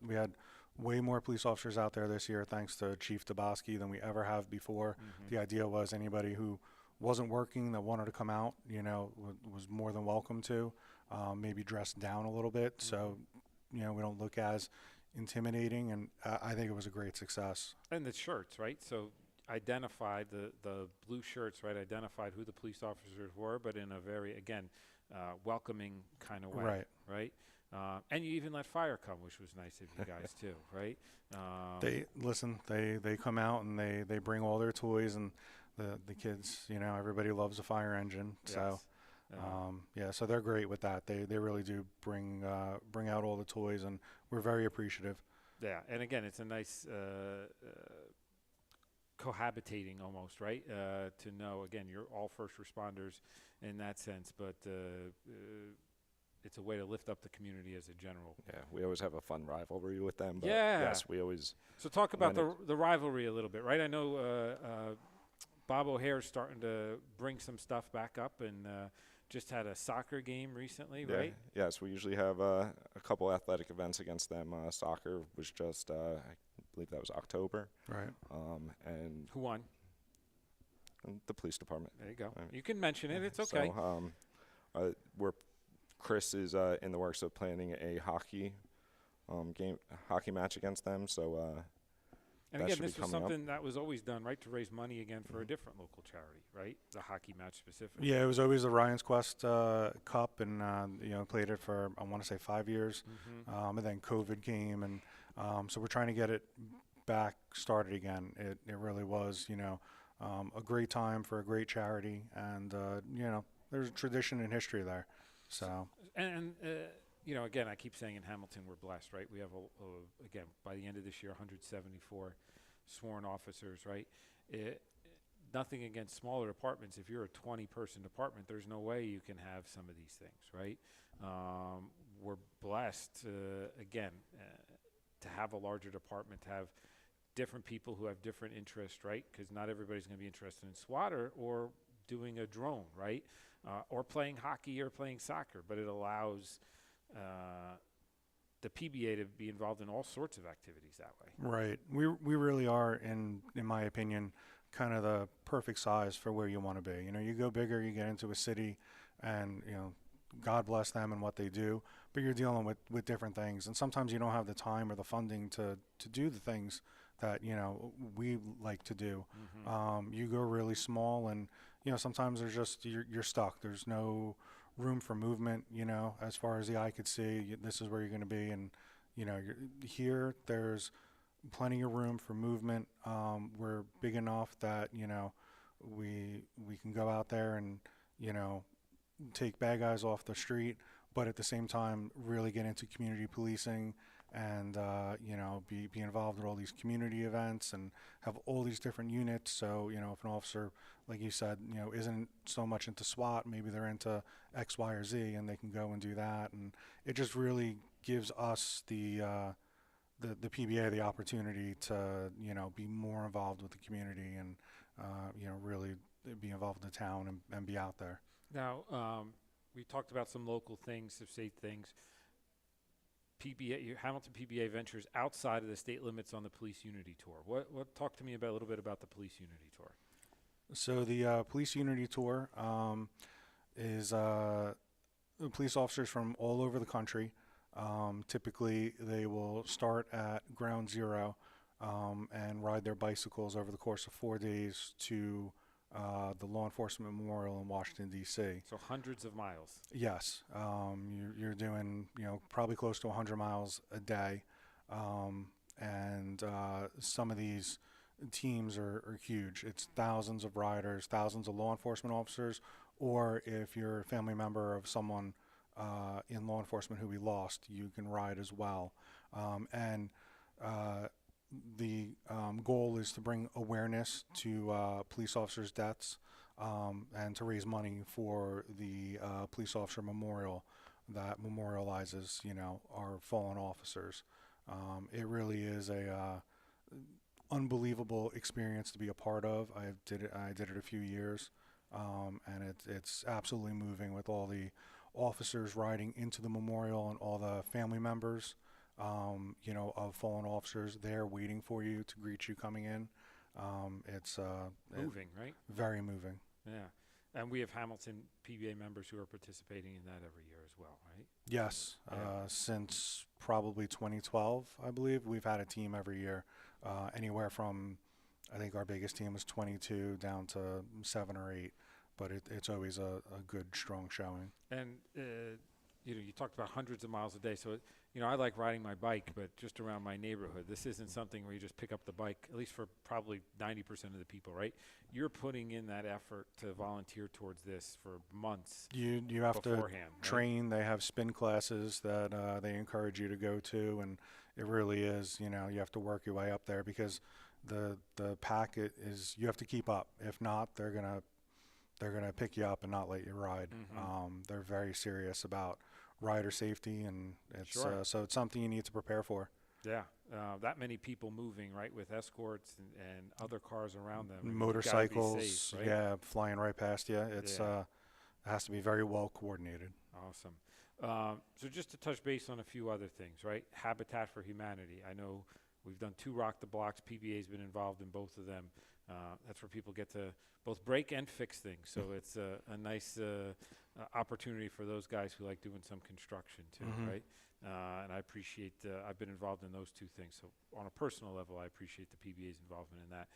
we had way more police officers out there this year thanks to Chief Dabowski than we ever have before. The idea was anybody who wasn't working that wanted to come out, was more than welcome to, maybe dress down a little bit. So, we don't look as intimidating, and I think it was a great success. And the shirts, right? So identified the blue shirts, right? Identified who the police officers were, but in a very, again, welcoming kind of way, right? And you even let fire come, which was nice of you guys too, right? They come out and they bring all their toys, and the kids, everybody loves a fire engine. Yes. So so they're great with that. They really do bring out all the toys, and we're very appreciative. Yeah, and again, it's a nice cohabitating almost, right? To know, again, you're all first responders in that sense, but it's a way to lift up the community as a general. Yeah, we always have a fun rivalry with them. But Yeah. yes, we always. So talk about the rivalry a little bit, right? I know Bob O'Hare's starting to bring some stuff back up, and just had a soccer game recently, Yeah, right? yes, we usually have a couple athletic events against them. Soccer was just, I believe that was October. Right. And Who won? the police department. There you go. Right. You can mention it. It's okay. So, Chris is in the works of planning a hockey match against them. So. And That again, should be this was coming up. something that was always done, right, to raise money again for a different local charity, right? The hockey match specifically. Yeah, it was always the Ryan's Quest Cup, and played it for, I want to say, 5 years, and then COVID came, and so we're trying to get it back started again. It really was, a great time for a great charity, and there's a tradition and history there. So And again, I keep saying in Hamilton we're blessed, right? We have, again, by the end of this year, 174 sworn officers, right? Nothing against smaller departments. If you're a 20-person department, there's no way you can have some of these things, right? We're blessed, again, to have a larger department, to have different people who have different interests, right? Because not everybody's going to be interested in SWAT or doing a drone, right? Or playing hockey or playing soccer, but it allows the PBA to be involved in all sorts of activities that way. right, we really are, in my opinion, kind of the perfect size for where you want to be. You go bigger, you get into a city, and God bless them and what they do, but you're dealing with different things, and sometimes you don't have the time or the funding to do the things that we like to do. You go really small, and sometimes there's just you're stuck. There's no room for movement, as far as the eye could see. This is where you're going to be, and here there's plenty of room for movement. We're big enough that we can go out there and take bad guys off the street, but at the same time really get into community policing and be involved in all these community events and have all these different units. So if an officer, like you said, isn't so much into SWAT, maybe they're into X, Y, or Z, and they can go and do that. And it just really gives us the PBA the opportunity to be more involved with the community and really be involved in the town and be out there. Now, we talked about some local things, some state things. Hamilton PBA ventures outside of the state limits on the Police Unity Tour. What talk to me about a little bit about the Police Unity Tour? So the Police Unity Tour is police officers from all over the country. Typically, they will start at Ground Zero and ride their bicycles over the course of 4 days to the Law Enforcement Memorial in Washington, D.C. So hundreds of miles. Yes. You're doing, probably close to 100 miles a day. And some of these teams are huge. It's thousands of riders, thousands of law enforcement officers, or if you're a family member of someone in law enforcement who we lost, you can ride as well. The goal is to bring awareness to police officers' deaths and to raise money for the police officer memorial. that memorializes, our fallen officers. It really is a unbelievable experience to be a part of. I did it a few years, and it's absolutely moving with all the officers riding into the memorial and all the family members, of fallen officers there waiting for you to greet you coming in. It's Moving, right? very moving. Yeah. And we have Hamilton PBA members who are participating in that every year as well, right? Yes, Yeah. since probably 2012, I believe, we've had a team every year, anywhere from, I think our biggest team was 22 down to 7 or 8, but it's always a good, strong showing. And, you talked about hundreds of miles a day. So, I like riding my bike, but just around my neighborhood. This isn't something where you just pick up the bike, at least for probably 90% of the people, right? You're putting in that effort to volunteer towards this for months You have to beforehand. Right? train. They have spin classes that they encourage you to go to, and it really is, you have to work your way up there because the packet is, you have to keep up. If not, they're gonna pick you up and not let you ride. They're very serious about rider safety, and it's Sure. So it's something you need to prepare for. Yeah. That many people moving, right, with escorts and other cars around them. I mean, you gotta be Motorcycles, safe, right? yeah, flying right past you. It's Yeah. it has to be very well coordinated. Awesome. So just to touch base on a few other things, right? Habitat for Humanity. I know we've done 2 Rock the Blocks. PBA's been involved in both of them. That's where people get to both break and fix things. So it's a nice opportunity for those guys who like doing some construction too, right? And I appreciate, I've been involved in those 2 things. So on a personal level, I appreciate the PBA's involvement in that.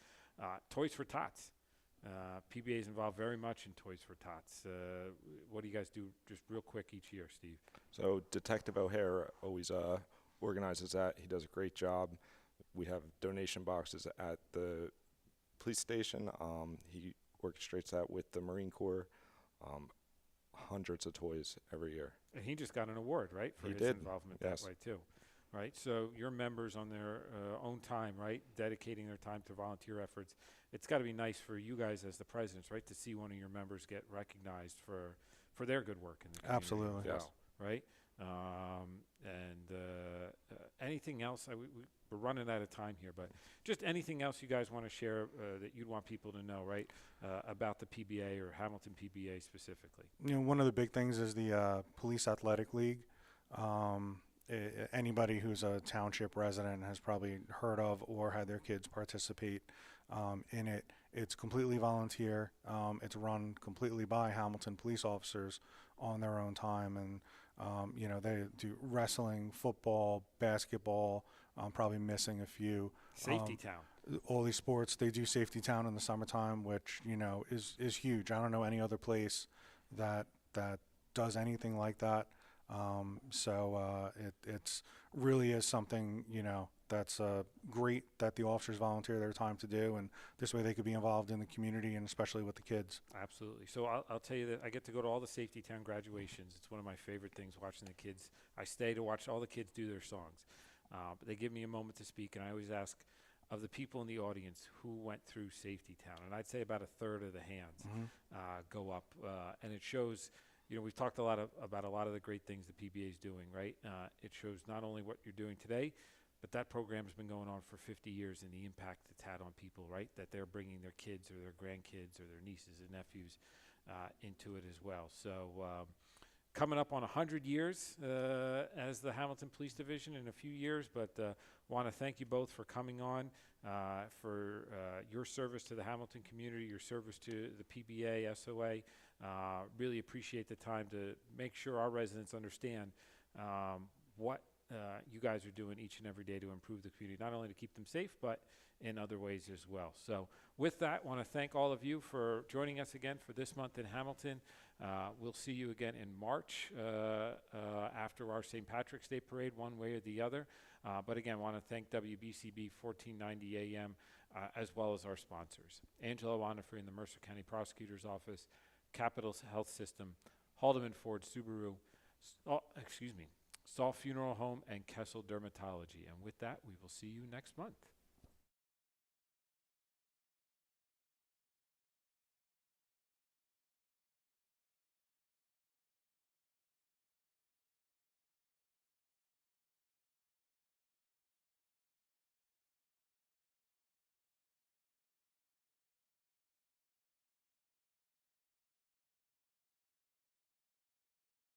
Toys for Tots. PBA is involved very much in Toys for Tots. What do you guys do just real quick each year, Steve? So Detective O'Hare always organizes that. He does a great job. We have donation boxes at the police station. He orchestrates that with the Marine Corps. Hundreds of toys every year. And he just got an award, right, for He his did, involvement yes. that way too, right? So your members on their own time, right, dedicating their time to volunteer efforts. It's got to be nice for you guys as the presidents, right, to see one of your members get recognized for their good work in the community. Absolutely. as Yes. well, right? Anything else? We're running out of time here, but just anything else you guys want to share that you'd want people to know, right, about the PBA or Hamilton PBA specifically? One of the big things is the Police Athletic League. Anybody who's a township resident has probably heard of or had their kids participate in it. It's completely volunteer. It's run completely by Hamilton police officers on their own time, and they do wrestling, football, basketball. Probably missing a few. Safety Town. All these sports. They do Safety Town in the summertime, which is huge. I don't know any other place that does anything like that. It's really is something that's great that the officers volunteer their time to do, and this way they could be involved in the community and especially with the kids. Absolutely. So I'll tell you that I get to go to all the Safety Town graduations. It's one of my favorite things, watching the kids. I stay to watch all the kids do their songs. But they give me a moment to speak, and I always ask of the people in the audience who went through Safety Town. And I'd say about a third of the hands go up. And it shows, we've talked about a lot of the great things the PBA is doing, right? It shows not only what you're doing today, but that program has been going on for 50 years and the impact it's had on people, right? That they're bringing their kids or their grandkids or their nieces and nephews into it as well. So coming up on 100 years as the Hamilton Police Division in a few years, but want to thank you both for coming on, for your service to the Hamilton community, your service to the PBA, SOA. Really appreciate the time to make sure our residents understand what you guys are doing each and every day to improve the community, not only to keep them safe, but in other ways as well. So with that, want to thank all of you for joining us again for this month in Hamilton. We'll see you again in March after our St. Patrick's Day parade, one way or the other. But again, want to thank WBCB 1490 AM as well as our sponsors. Angela Wanafree in the Mercer County Prosecutor's Office, Capital Health System, Haldeman Ford-Subaru, Saul Funeral Home, and Kessel Dermatology. And with that, we will see you next month.